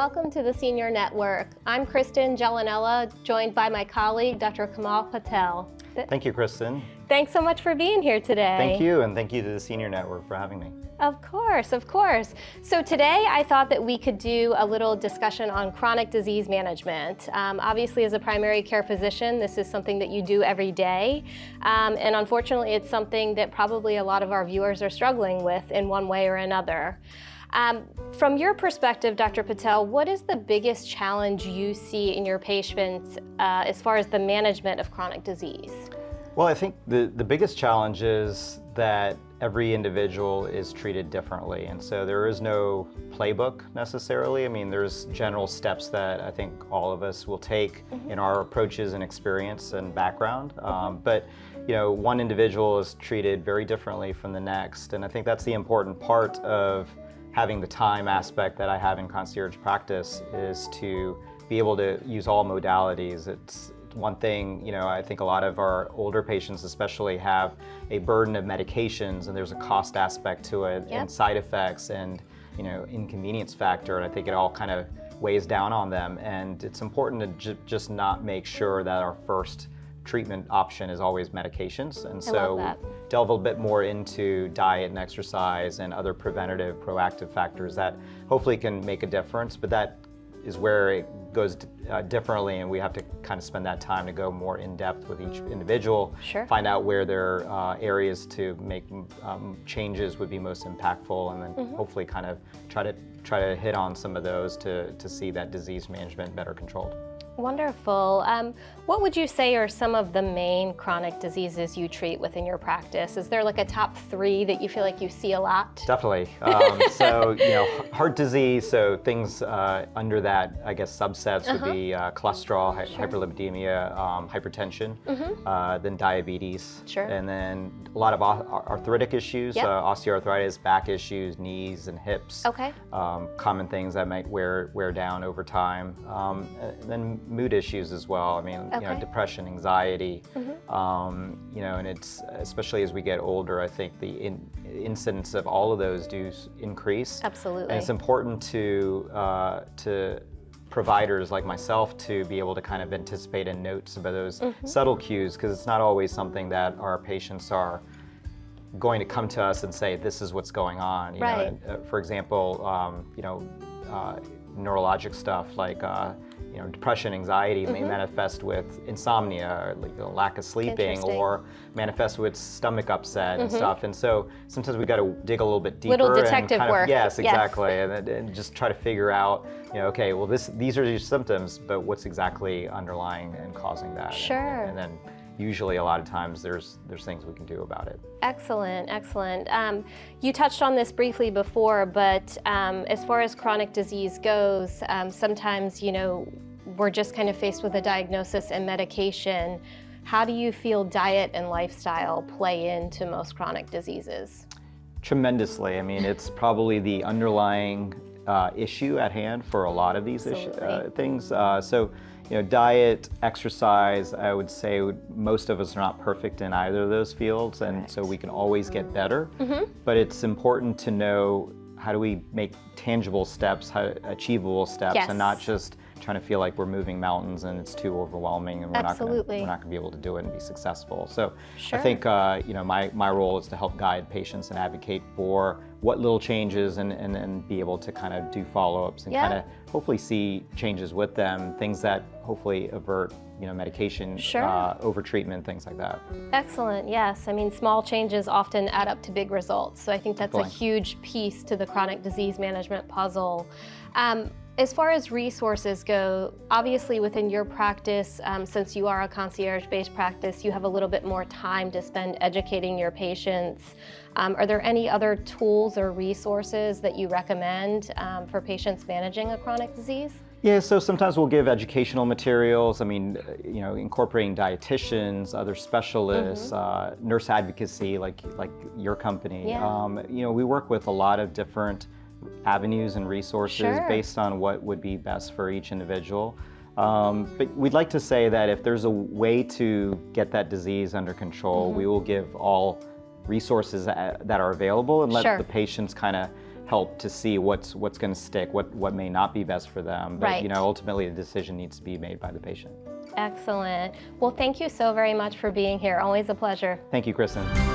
welcome to the Senior Network. I'm Christyn Gialanella, joined by my colleague, Dr. Kamal Patel. Thank you, Christyn. Thanks so much for being here today. Thank you, and thank you to the Senior Network for having me. Of course, of course. So today I thought that we could do a little discussion on chronic disease management. Obviously, as a primary care physician, this is something that you do every day. And unfortunately, it's something that probably a lot of our viewers are struggling with in one way or another. From your perspective, Dr. Patel, what is the biggest challenge you see in your patients as far as the management of chronic disease? Well, I think the biggest challenge is that every individual is treated differently, and so there is no playbook necessarily. I mean, there's general steps that I think all of us will take in our approaches and experience and background, but one individual is treated very differently from the next, and I think that's the important part of having the time aspect that I have in concierge practice, is to be able to use all modalities. It's one thing, I think a lot of our older patients especially have a burden of medications, and there's a cost aspect to it, and side effects and inconvenience factor, and I think it all kind of weighs down on them, and it's important to just not make sure that our first treatment option is always medications, and so delve a bit more into diet and exercise and other preventative, proactive factors that hopefully can make a difference, but that is where it goes differently, and we have to kind of spend that time to go more in depth with each individual, find out where their areas to make changes would be most impactful, and then hopefully kind of try to hit on some of those to see that disease management better controlled. Wonderful. What would you say are some of the main chronic diseases you treat within your practice? Is there like a top 3 that you feel like you see a lot? Definitely. So, heart disease, so things under that, I guess, subsets would be cholesterol, hyperlipidemia, hypertension, then diabetes, and then a lot of arthritic issues, osteoarthritis, back issues, knees and hips, common things that might wear down over time, and then mood issues as well. I mean, depression, anxiety, and it's, especially as we get older, I think the incidence of all of those do increase. Absolutely. And it's important to providers like myself to be able to kind of anticipate and note some of those subtle cues, because it's not always something that our patients are going to come to us and say, this is what's going on. You know, for example, neurologic stuff like depression, anxiety may manifest with insomnia, or like the lack of sleeping, or manifest with stomach upset and stuff. And so sometimes we got to dig a little bit deeper. Little detective work. Yes, exactly. And just try to figure out, okay, well, these are your symptoms, but what's exactly underlying and causing that? Sure. And then usually a lot of times there's things we can do about it. Excellent, excellent. You touched on this briefly before, but as far as chronic disease goes, sometimes, we're just kind of faced with a diagnosis and medication. How do you feel diet and lifestyle play into most chronic diseases? Tremendously. I mean, it's probably the underlying issue at hand for a lot of these things. So, diet, exercise, I would say most of us are not perfect in either of those fields, and so we can always get better. But it's important to know, how do we make tangible steps, achievable steps, and not just trying to feel like we're moving mountains and it's too overwhelming and we're not going to be able to do it and be successful. So I think my role is to help guide patients and advocate for what little changes, and be able to kind of do follow-ups and kind of hopefully see changes with them, things that hopefully avert medication, over-treatment, things like that. Excellent, yes. I mean, small changes often add up to big results. So I think that's a huge piece to the chronic disease management puzzle. As far as resources go, obviously within your practice, since you are a concierge-based practice, you have a little bit more time to spend educating your patients. Are there any other tools or resources that you recommend for patients managing a chronic disease? Yeah, so sometimes we'll give educational materials. I mean, incorporating dietitians, other specialists, nurse advocacy, like your company. We work with a lot of different avenues and resources based on what would be best for each individual. But we'd like to say that if there's a way to get that disease under control, we will give all resources that are available and let the patients kind of help to see what's going to stick, what may not be best for them. But Right. ultimately the decision needs to be made by the patient. Excellent. Well, thank you so very much for being here. Always a pleasure. Thank you, Christyn.